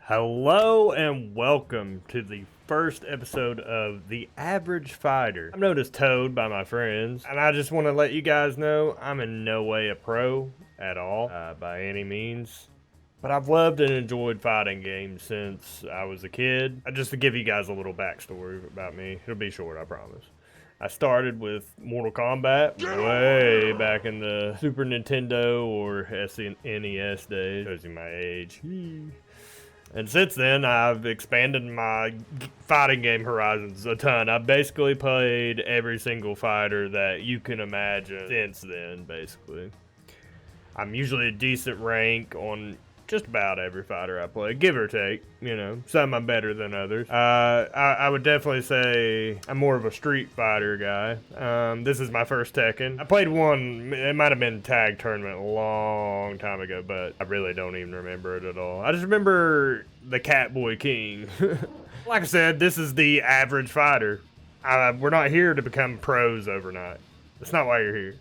Hello and welcome to the first episode of The Average Fighter. I'm known as Toad by my friends, and I just want to let you guys know I'm in no way a pro at all, by any means. But I've loved and enjoyed fighting games since I was a kid. Just to give you guys a little backstory about me, it'll be short, I promise. I started with Mortal Kombat way back in the Super Nintendo or SNES days. Shows you my age. And since then, I've expanded my fighting game horizons a ton. I've basically played every single fighter that you can imagine since then, basically. I'm usually a decent rank on just about every fighter I play, give or take. You know, some I'm better than others. I would definitely say I'm more of a Street Fighter guy. This is my first Tekken. I played one, it might have been Tag Tournament a long time ago, but I really don't even remember it at all. I just remember the Catboy King. Like I said, this is the average fighter. We're not here to become pros overnight. That's not why you're here.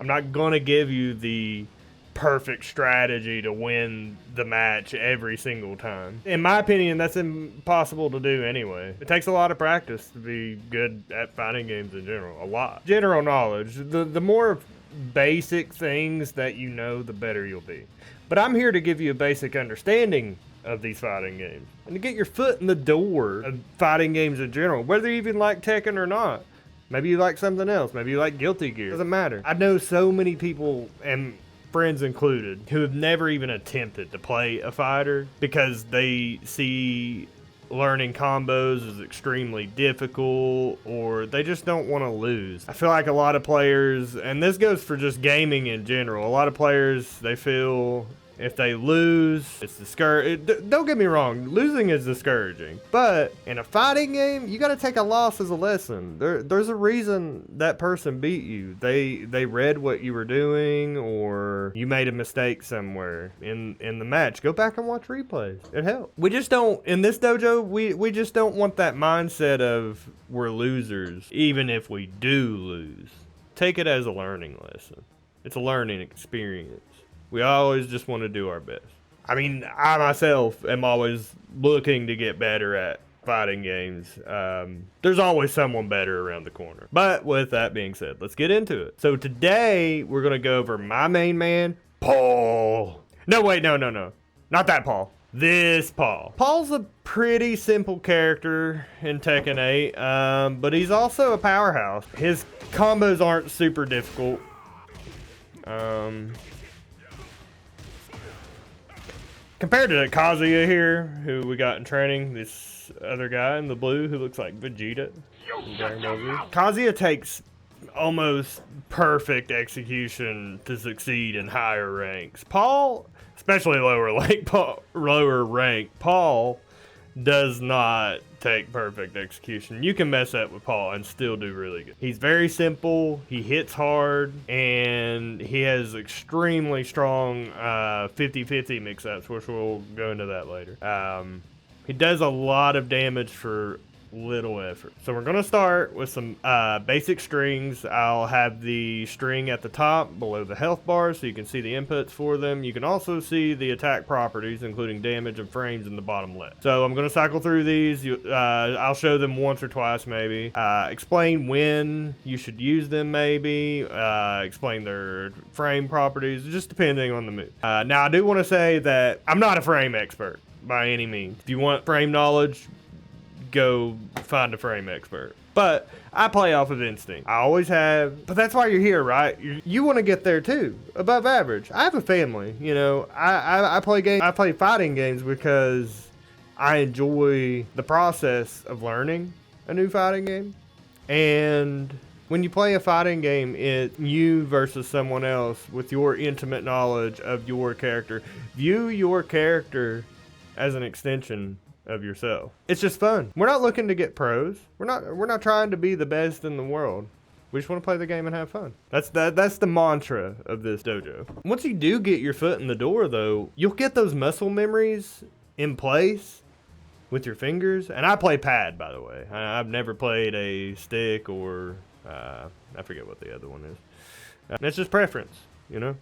I'm not gonna give you the perfect strategy to win the match every single time. In my opinion, that's impossible to do anyway. It takes a lot of practice to be good at fighting games in general. A lot. General knowledge. The more basic things that you know, the better you'll be. But I'm here to give you a basic understanding of these fighting games and to get your foot in the door of fighting games in general, whether you even like Tekken or not. Maybe you like something else. Maybe you like Guilty Gear. Doesn't matter. I know so many people, and friends included, who have never even attempted to play a fighter because they see learning combos is extremely difficult, or they just don't want to lose. I feel like a lot of players, and this goes for just gaming in general, a lot of players, they feel if they lose, it's discouraging. Don't get me wrong, losing is discouraging. But in a fighting game, you got to take a loss as a lesson. There's a reason that person beat you. They read what you were doing, or you made a mistake somewhere in the match. Go back and watch replays. It helps. We just don't, in this dojo, we just don't want that mindset of we're losers, even if we do lose. Take it as a learning lesson. It's a learning experience. We always just want to do our best. I mean, I myself am always looking to get better at fighting games. There's always someone better around the corner. But with that being said, let's get into it. So today, we're going to go over my main man, Paul. No, wait, no. Not that Paul. This Paul. Paul's a pretty simple character in Tekken 8, but he's also a powerhouse. His combos aren't super difficult. Compared to Kazuya here, who we got in training, this other guy in the blue who looks like Vegeta in Dragon Ball Z. Kazuya takes almost perfect execution to succeed in higher ranks. Paul, especially lower rank, Paul does not take perfect execution. You can mess up with Paul and still do really good. He's very simple, he hits hard, and he has extremely strong 50-50 mix-ups, which we'll go into that later. He does a lot of damage for little effort. So we're going to start with some basic strings. I'll have the string at the top below the health bar so you can see the inputs for them. You can also see the attack properties, including damage and frames, in the bottom left. So I'm going to cycle through these. I'll show them once or twice maybe. Explain when you should use them maybe. Explain their frame properties, just depending on the move. Now I do want to say that I'm not a frame expert by any means. If you want frame knowledge, go find a frame expert. But I play off of instinct. I always have. But that's why you're here, right? You want to get there too, above average. I have a family, you know. I play games. I play fighting games because I enjoy the process of learning a new fighting game. And when you play a fighting game, it's you versus someone else with your intimate knowledge of your character. View your character as an extension of yourself. It's just fun. We're not looking to get pros. We're not trying to be the best in the world. We just want to play the game and have fun. That's the mantra of this dojo. Once you do get your foot in the door though, you'll get those muscle memories in place with your fingers. And I play pad, by the way. I've never played a stick or I forget what the other one is. It's just preference, you know,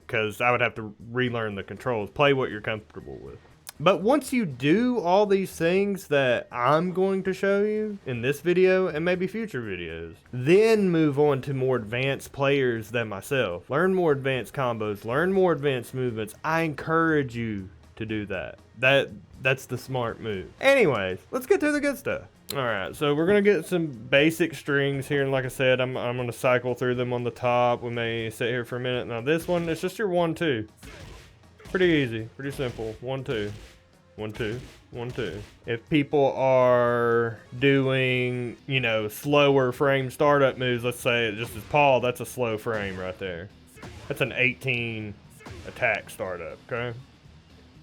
because I would have to relearn the controls. Play what you're comfortable with. But once you do all these things that I'm going to show you in this video and maybe future videos, then move on to more advanced players than myself. Learn more advanced combos, learn more advanced movements. I encourage you to do that. That's the smart move. Anyways, let's get to the good stuff. All right, so we're gonna get some basic strings here, and like I said, I'm gonna cycle through them on the top. We may sit here for a minute. Now this one, it's just your 1-2. Pretty easy, pretty simple. 1-2, 1-2, 1-2. If people are doing, you know, slower frame startup moves, let's say just as Paul, that's a slow frame right there. That's an 18 attack startup, okay?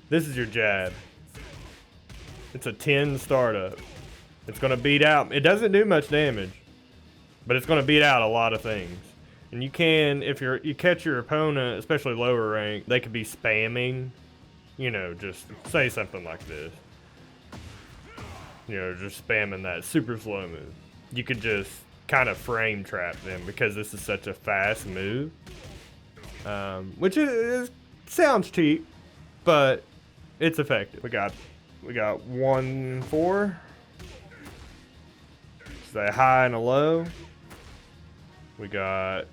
This is your jab. It's a 10 startup. It's gonna beat out, it doesn't do much damage, but it's gonna beat out a lot of things. And you can, if you catch your opponent, especially lower rank, they could be spamming, you know, just say something like this. You know, just spamming that super slow move. You could just kind of frame trap them because this is such a fast move. Which sounds cheap, but it's effective. We got 1-4. So a high and a low. We got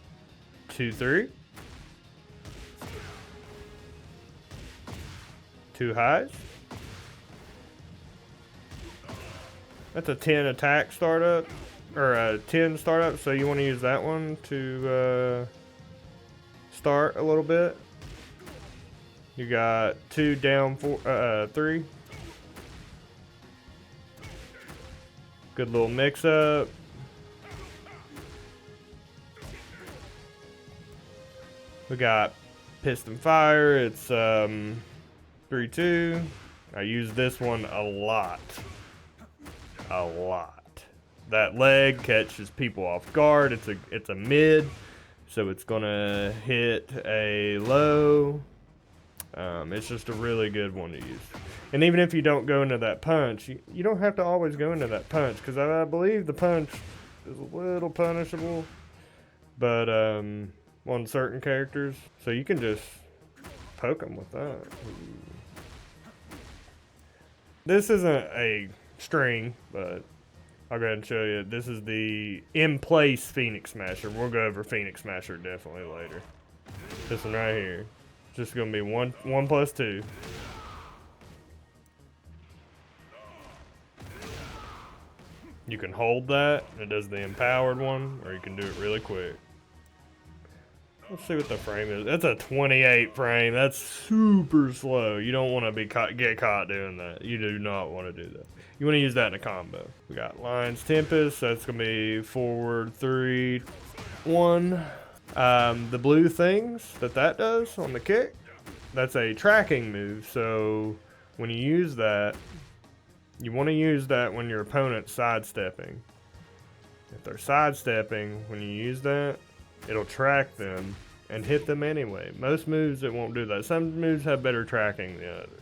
2-3. 2 highs. That's a 10 attack startup, or a 10 startup. So you want to use that one to start a little bit. You got 2 down 3. Good little mix up. We got piston fire. It's 3-2. I use this one a lot. That leg catches people off guard. It's a mid, so it's gonna hit a low. It's just a really good one to use. And even if you don't go into that punch, you don't have to always go into that punch, because I believe the punch is a little punishable, but on certain characters, so you can just poke them with that. This isn't a string, but I'll go ahead and show you. This is the in-place Phoenix Smasher. We'll go over Phoenix Smasher definitely later. This one right here. Just gonna be 1+2. You can hold that. It does the empowered one, or you can do it really quick. Let's see what the frame is. That's a 28 frame. That's super slow. You don't want to get caught doing that. You do not want to do that. You want to use that in a combo. We got Lion's Tempest. That's going to be forward 3, 1. The blue things that does on the kick, that's a tracking move. So when you use that, you want to use that when your opponent's sidestepping. If they're sidestepping, when you use that, it'll track them and hit them anyway. Most moves it won't do that. Some moves have better tracking than others.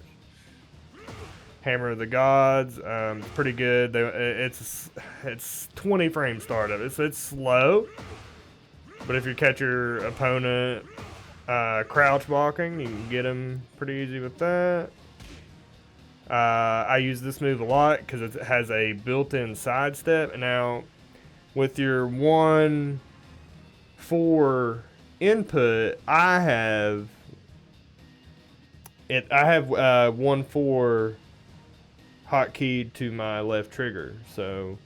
Hammer of the Gods, pretty good. It's 20 frame startup. It's slow, but if you catch your opponent crouch walking, you can get them pretty easy with that. I use this move a lot because it has a built-in sidestep. And now with your 1-4 input, I have 1-4 hotkeyed to my left trigger. So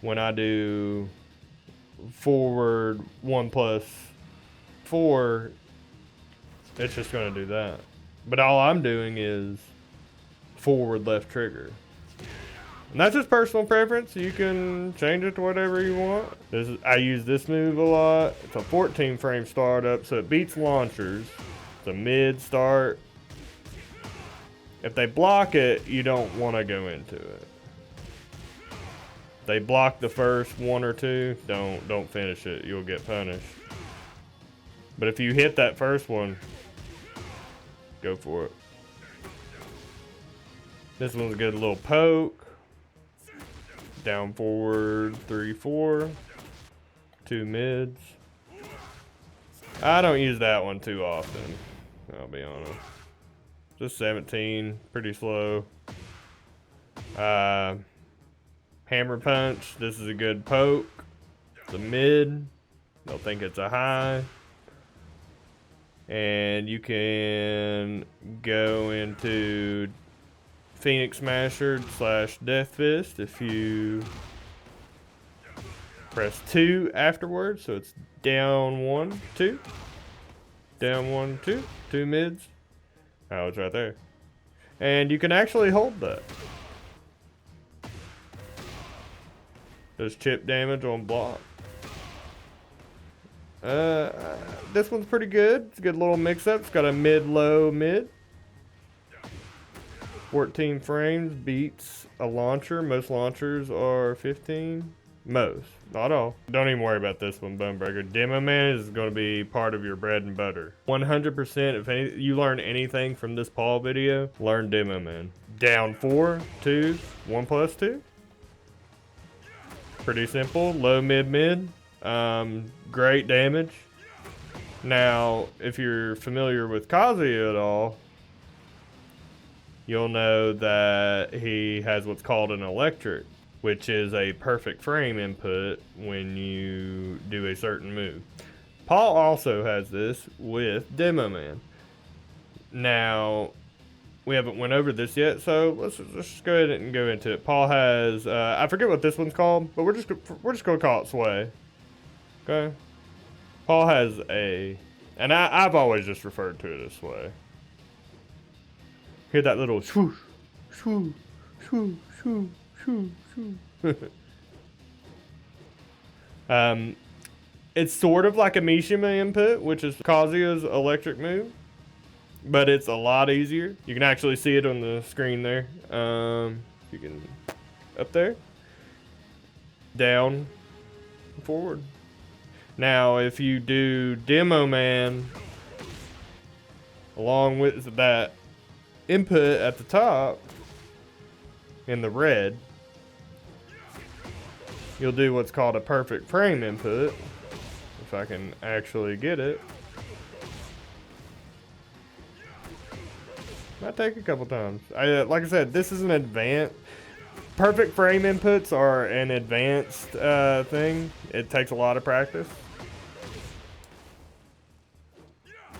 when I do forward 1+4, it's just going to do that. But all I'm doing is forward left trigger. And that's just personal preference. You can change it to whatever you want. I use this move a lot. It's a 14 frame startup, so it beats launchers. It's a mid start. If they block it, you don't want to go into it. If they block the first 1 or 2, don't finish it. You'll get punished. But if you hit that first one, go for it. This one's a good little poke. Down forward 3-4. 2 mids. I don't use that one too often, I'll be honest. Just 17, pretty slow. Hammer punch, this is a good poke. It's a mid. They'll think it's a high. And you can go into Phoenix Smasher / Death Fist if you press 2 afterwards. So it's down 1, 2. Down 1, 2. 2 mids. Oh, it's right there. And you can actually hold that. Does chip damage on block. This one's pretty good. It's a good little mix-up. It's got a mid-low mid. 14 frames beats a launcher. Most launchers are 15. Most, not all. Don't even worry about this one, Bonebreaker. Demo Man is going to be part of your bread and butter. 100%. If you learn anything from this Paul video, learn Demo Man. Down 4, 2, 1 plus 2. Pretty simple. Low, mid, mid. Great damage. Now, if you're familiar with Kazuya at all, you'll know that he has what's called an electric, which is a perfect frame input when you do a certain move. Paul also has this with Demo Man. Now, we haven't went over this yet, so let's just go ahead and go into it. Paul has, I forget what this one's called, but we're just gonna call it Sway. Okay. Paul has and I've always just referred to it as Sway. Hear that little swoosh, swoosh, swoosh, swoosh, swoosh, swoosh. It's sort of like a Mishima input, which is Kazuya's electric move, but it's a lot easier. You can actually see it on the screen there. You can up there, down, forward. Now, if you do Demo Man along with that input at the top in the red, you'll do what's called a perfect frame input. If I can actually get it. Might take a couple times. Like I said, this is an advanced. Perfect frame inputs are an advanced thing. It takes a lot of practice.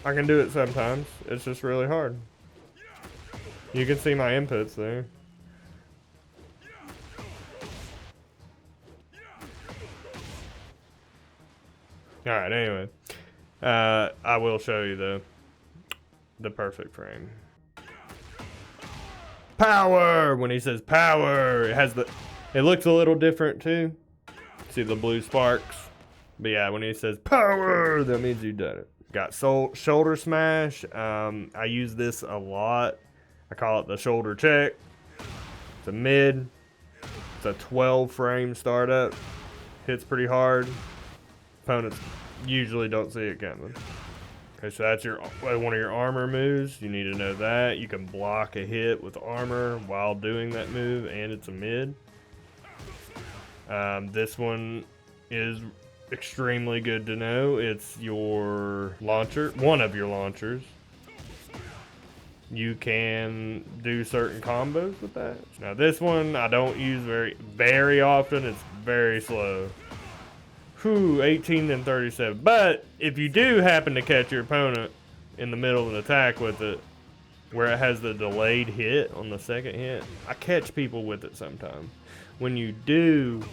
I can do it sometimes. It's just really hard. You can see my inputs there. Alright, anyway. I will show you the perfect frame. Power! When he says power, it looks a little different too. See the blue sparks? But yeah, when he says power, that means you done it. Got shoulder smash. I use this a lot. I call it the shoulder check. It's a mid. It's a 12 frame startup. Hits pretty hard. Opponents usually don't see it coming. Okay, so that's one of your armor moves. You need to know that. You can block a hit with armor while doing that move, and it's a mid. This one is extremely good to know. It's your launcher, one of your launchers. You can do certain combos with that. Now this one I don't use very often. It's very slow. 18 and 37. But if you do happen to catch your opponent in the middle of an attack with it, where it has the delayed hit on the second hit, I catch people with it sometimes. When you do,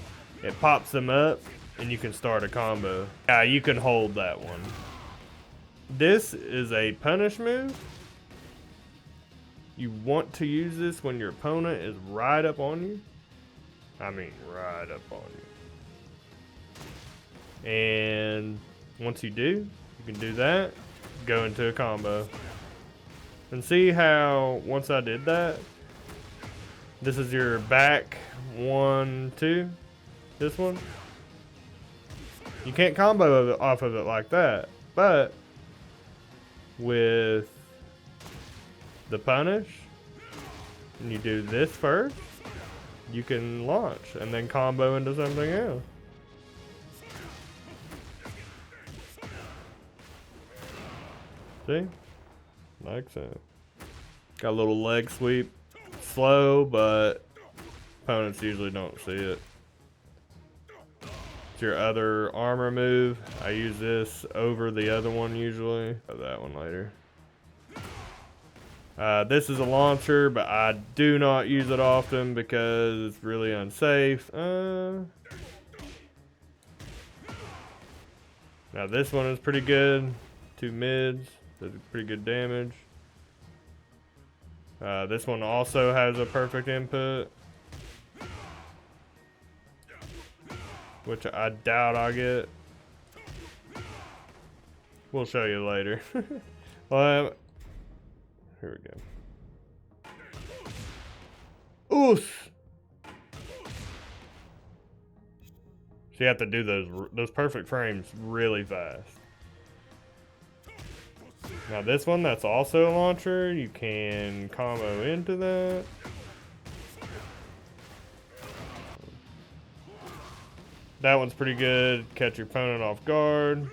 it pops them up and you can start a combo. Yeah, you can hold that one. This is a punish move. You want to use this when your opponent is right up on you. I mean, right up on you. And once you do, you can do that, go into a combo. And see how once I did that, this is your back 1, 2, this one. You can't combo off of it like that, but with the punish, and you do this first, you can launch and then combo into something else. See? Like so. Got a little leg sweep. Slow, but opponents usually don't see it. It's your other armor move. I use this over the other one usually. That one later. This is a launcher, but I do not use it often because it's really unsafe. Now this one is pretty good. 2 mids, does pretty good damage. This one also has a perfect input, which I doubt I'll get. We'll show you later. Well, here we go. Oof! So you have to do those perfect frames really fast. Now this one, that's also a launcher. You can combo into that. That one's pretty good. Catch your opponent off guard.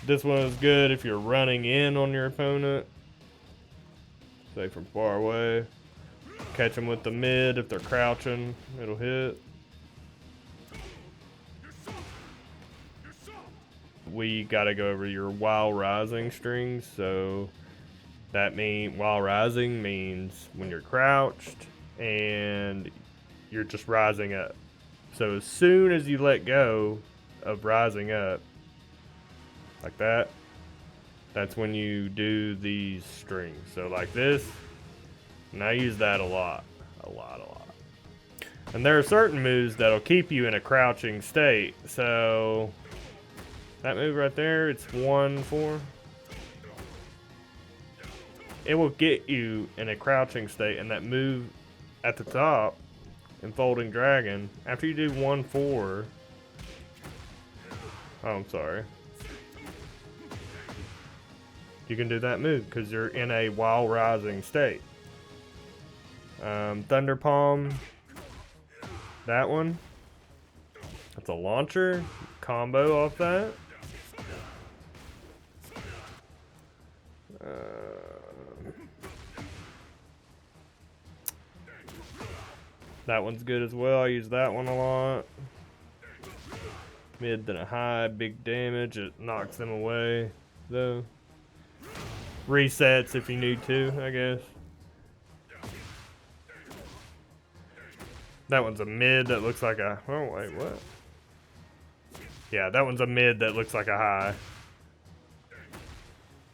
This one is good if you're running in on your opponent. Say from far away. Catch them with the mid if they're crouching. It'll hit. We gotta go over your while rising strings. So that while rising means when you're crouched and you're just rising up. So as soon as you let go of rising up, like that, that's when you do these strings. So like this, and I use that a lot. And there are certain moves that'll keep you in a crouching state. So that move right there, it's 1-4. It will get you in a crouching state, and that move at the top in Folding Dragon, after you do 1-4, oh, I'm sorry. You can do that move because you're in a while rising state. Thunder Palm, that one, that's a launcher, combo off that. That one's good as well. I use that one a lot. Mid then a high, big damage. It knocks them away, though. Resets if you need to, I guess. That one's a mid that looks like a... Oh, wait, what? Yeah, that one's a mid that looks like a high.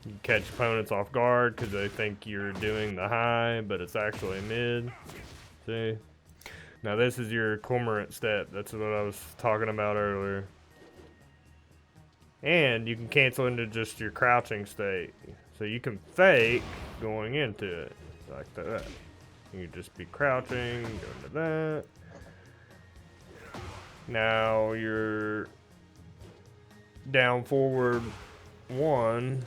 You catch opponents off guard because they think you're doing the high, but it's actually a mid. See? Now this is your cormorant step. That's what I was talking about earlier. And you can cancel into just your crouching state. So you can fake going into it like that. You can just be crouching, go into that. Now you're down forward 1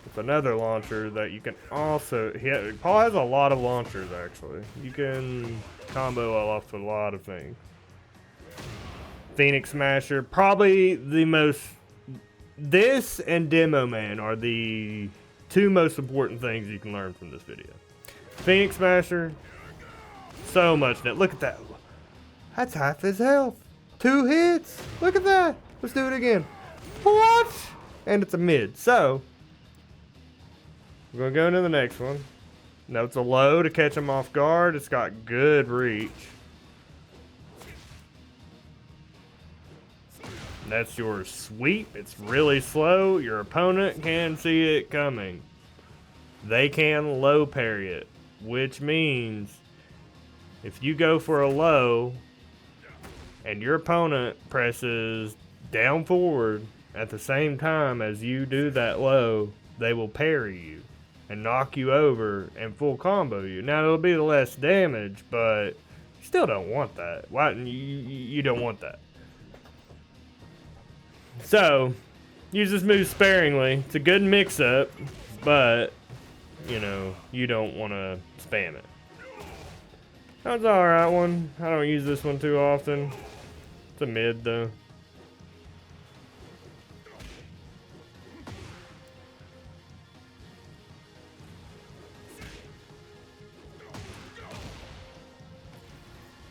with another launcher that you can also... Paul has a lot of launchers actually. You can combo off a lot of things. Phoenix Smasher, probably the most... This and Demo Man are the 2 most important things you can learn from this video. Phoenix Smasher, so much net. Look at that. That's half his health. 2 hits. Look at that. Let's do it again. What? And it's a mid. So, we're going to go into the next one. Now it's a low to catch him off guard. It's got good reach. That's your sweep. It's really slow. Your opponent can see it coming. They can low parry it, which means if you go for a low and your opponent presses down forward at the same time as you do that low, they will parry you and knock you over and full combo you. Now it'll be less damage, but you still don't want that. Why? You don't want that. So, use this move sparingly. It's a good mix-up, but, you know, you don't want to spam it. That's an alright one. I don't use this one too often. It's a mid, though.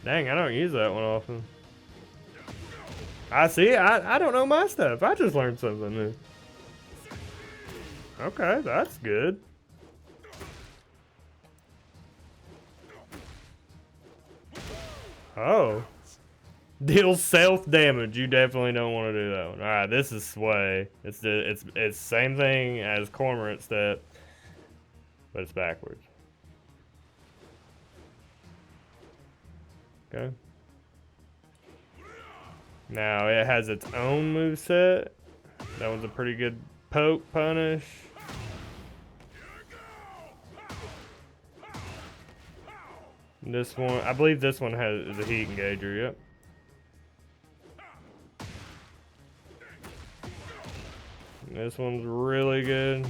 Dang, I don't use that one often. I see. I don't know my stuff. I just learned something new. Okay, that's good. Oh. Deals self damage. You definitely don't want to do that one. Alright, this is Sway. It's same thing as Cormorant step, but it's backwards. Okay. Now it has its own moveset. That was a pretty good poke punish. This one, I believe this one has a heat engager, yep. This one's really good.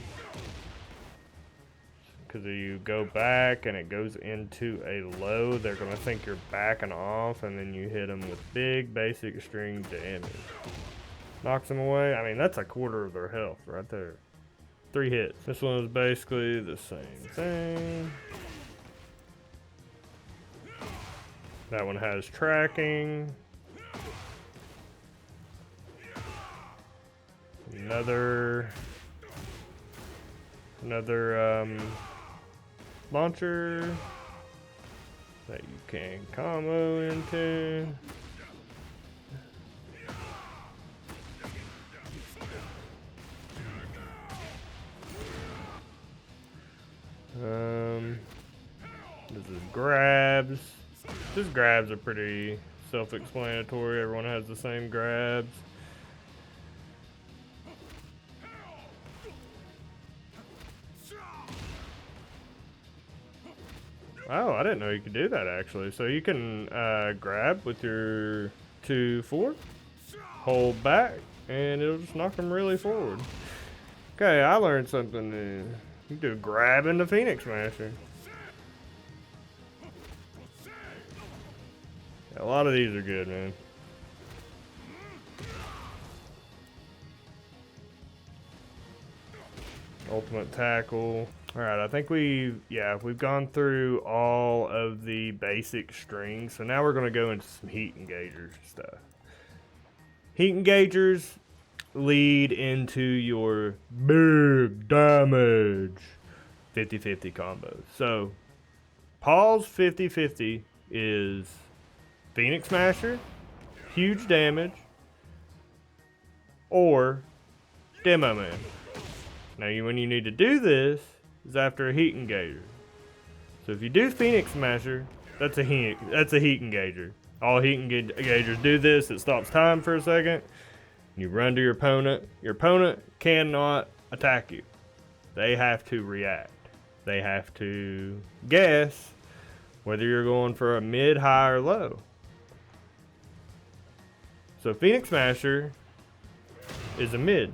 Because if you go back and it goes into a low, they're going to think you're backing off, and then you hit them with big basic string damage. Knocks them away. I mean, that's a quarter of their health right there. 3 hits. This one is basically the same thing. That one has tracking. Another launcher that you can combo into. This is grabs. These grabs are pretty self-explanatory. Everyone has the same grabs. Oh, I didn't know you could do that actually. So you can grab with your 2-4, hold back, and it'll just knock them really forward. Okay, I learned something new. You can do a grab into Phoenix Smasher. Yeah, a lot of these are good, man. Ultimate tackle. Alright, I think we've gone through all of the basic strings. So now we're going to go into some heat engagers stuff. Heat engagers lead into your big damage 50-50 combos. So, Paul's 50-50 is Phoenix Smasher, huge damage, or Demo Man. Now, when you need to do this is after a heat engager. So if you do Phoenix Smasher, that's a heat engager. All heat engagers do this. It stops time for a second. You run to your opponent. Your opponent cannot attack you. They have to react. They have to guess whether you're going for a mid, high, or low. So Phoenix Smasher is a mid.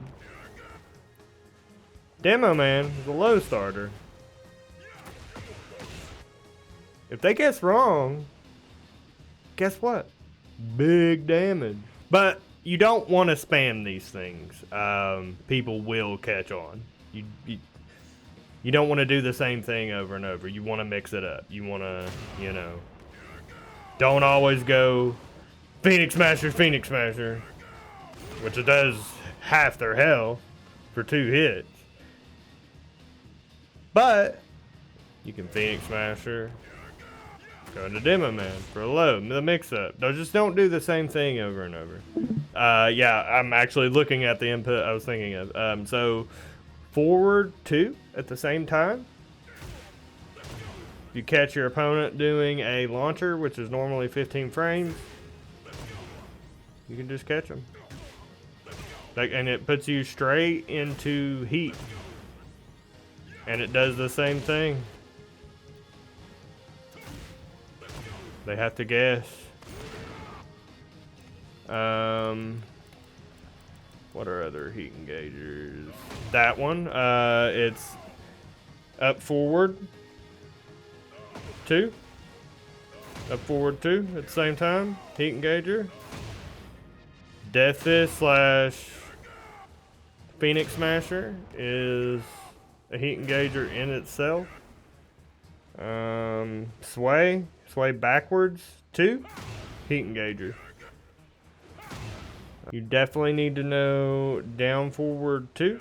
Demo Man is a low starter. If they guess wrong, guess what? Big damage. But you don't want to spam these things. People will catch on. You don't want to do the same thing over and over. You want to mix it up. You want to, don't always go Phoenix Smasher, which it does half their health for 2 hits. But you can Phoenix Smasher, go into Demo Man for a low, the mix-up. Just don't do the same thing over and over. Yeah, I'm actually looking at the input I was thinking of. So forward 2 at the same time. You catch your opponent doing a launcher, which is normally 15 frames. You can just catch them. And it puts you straight into heat. And it does the same thing. They have to guess. What are other heat engagers? That one. It's up forward 2. Up forward 2 at the same time. Heat engager. Death Fist / Phoenix Smasher is a heat engager in itself. Sway Sway backwards, 2. Heat engager. You definitely need to know down forward 2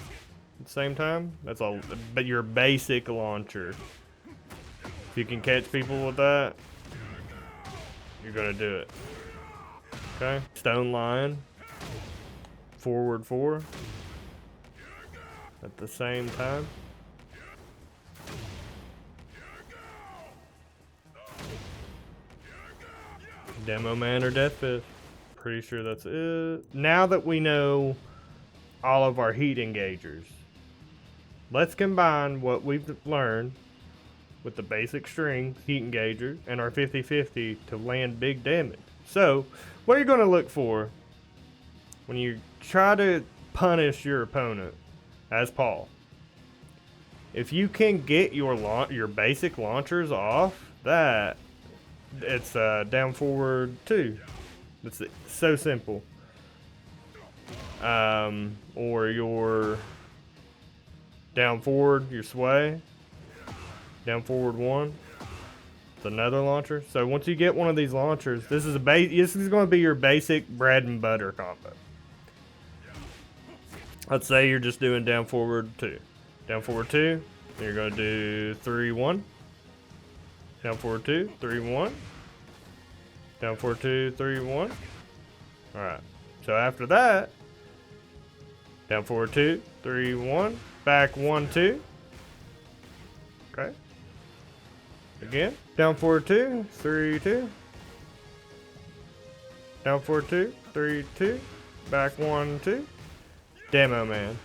at the same time. That's all, but your basic launcher. If you can catch people with that, you're gonna do it. Okay, stone line, forward 4 at the same time. Demo man or death fist. Pretty sure that's it. Now that we know all of our heat engagers, let's combine what we've learned with the basic string heat engager and our 50-50 to land big damage. So, what you're going to look for when you try to punish your opponent as Paul, if you can get your basic launchers off, that it's down forward 2. It's so simple. Or your down forward, your sway, down forward 1. It's another launcher. So once you get one of these launchers, this is going to be your basic bread and butter combo. Let's say you're just doing down forward 2. Down forward 2, then you're going to do 3-1. Down forward 2, 3-1. Down forward 2, 3-1. Alright. So after that, down forward 2, 3-1. Back 1-2. Okay. Again. Down forward 2, 3-2. Down forward 2, 3-2. Back 1-2. Demo man.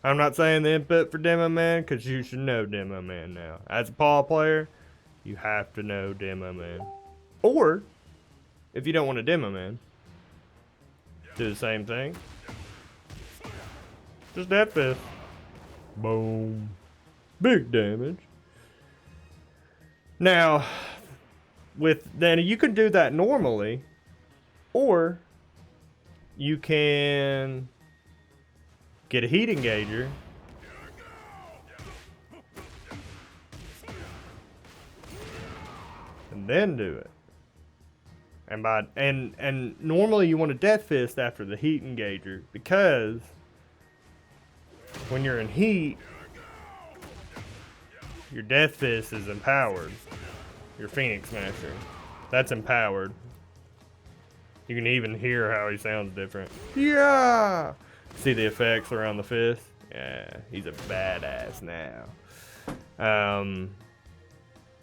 I'm not saying the input for Demo man because you should know Demo man now. As a Paul player, you have to know Demo man. Or, if you don't want a Demo man, do the same thing. Just death fist. Boom. Big damage. Now, then you can do that normally, or you can get a heat engager and then do it. And normally you want a death fist after the heat engager, because when you're in heat, your death fist is empowered. Your Phoenix Smasher, that's empowered. You can even hear how he sounds different. Yeah! See the effects around the fist? Yeah, he's a badass now.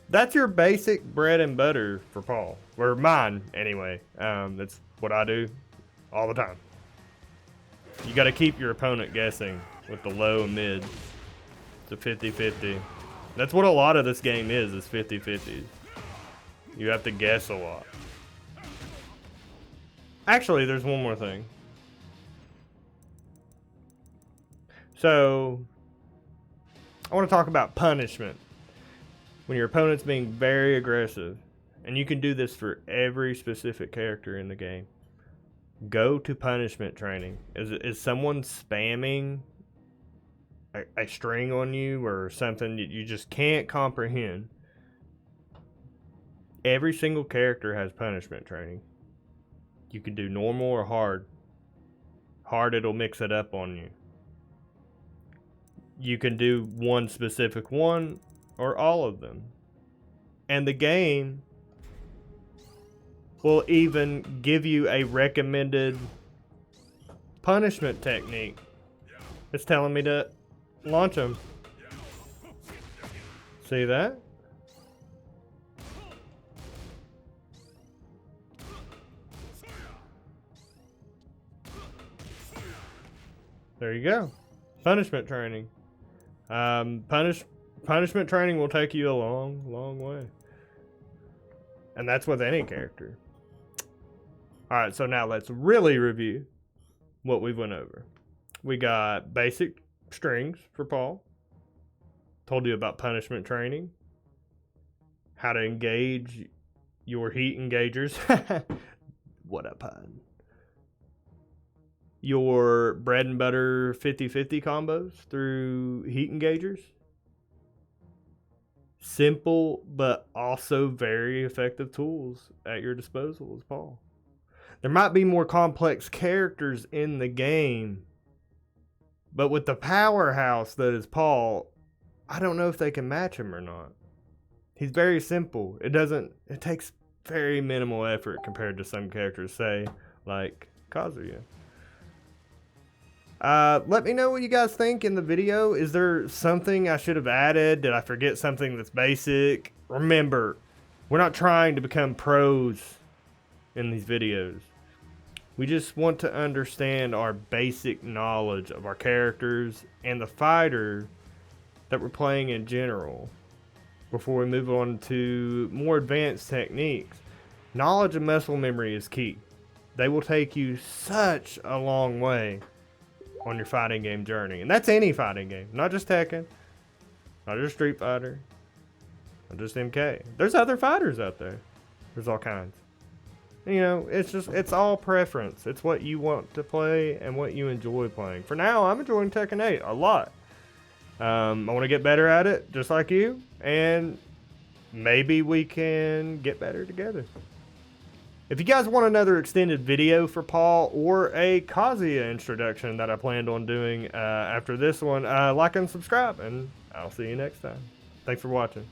That's your basic bread and butter for Paul. Or mine, anyway. That's what I do all the time. You gotta keep your opponent guessing with the low and mid. It's a 50-50. That's what a lot of this game is 50-50s. You have to guess a lot. Actually, there's one more thing. So, I want to talk about punishment. When your opponent's being very aggressive, and you can do this for every specific character in the game, go to punishment training. Is someone spamming a string on you or something that you just can't comprehend? Every single character has punishment training. You can do normal or hard. Hard, it'll mix it up on you. You can do one specific one or all of them. And the game will even give you a recommended punishment technique. It's telling me to launch them. See that? There you go. Punishment training. Punishment training will take you a long, long way. And that's with any character. Alright, so now let's really review what we went over. We got basic strings for Paul. Told you about punishment training. How to engage your heat engagers. What a pun. Your bread and butter 50-50 combos through heat engagers. simple but also very effective tools at your disposal as Paul. There might be more complex characters in the game, but with the powerhouse that is Paul, I don't know if they can match him or not. He's very simple. It takes very minimal effort compared to some characters, say, like Kazuya. Let me know what you guys think in the video. Is there something I should have added? Did I forget something that's basic? Remember, we're not trying to become pros in these videos. We just want to understand our basic knowledge of our characters and the fighter that we're playing in general before we move on to more advanced techniques. Knowledge and muscle memory is key. They will take you such a long way on your fighting game journey. And that's any fighting game, not just Tekken, not just Street Fighter, not just MK. There's other fighters out there. There's all kinds. You know, it's all preference. It's what you want to play and what you enjoy playing. For now, I'm enjoying Tekken 8 a lot. I want to get better at it, just like you, and maybe we can get better together. If you guys want another extended video for Paul or a Kazuya introduction that I planned on doing after this one, like and subscribe, and I'll see you next time. Thanks for watching.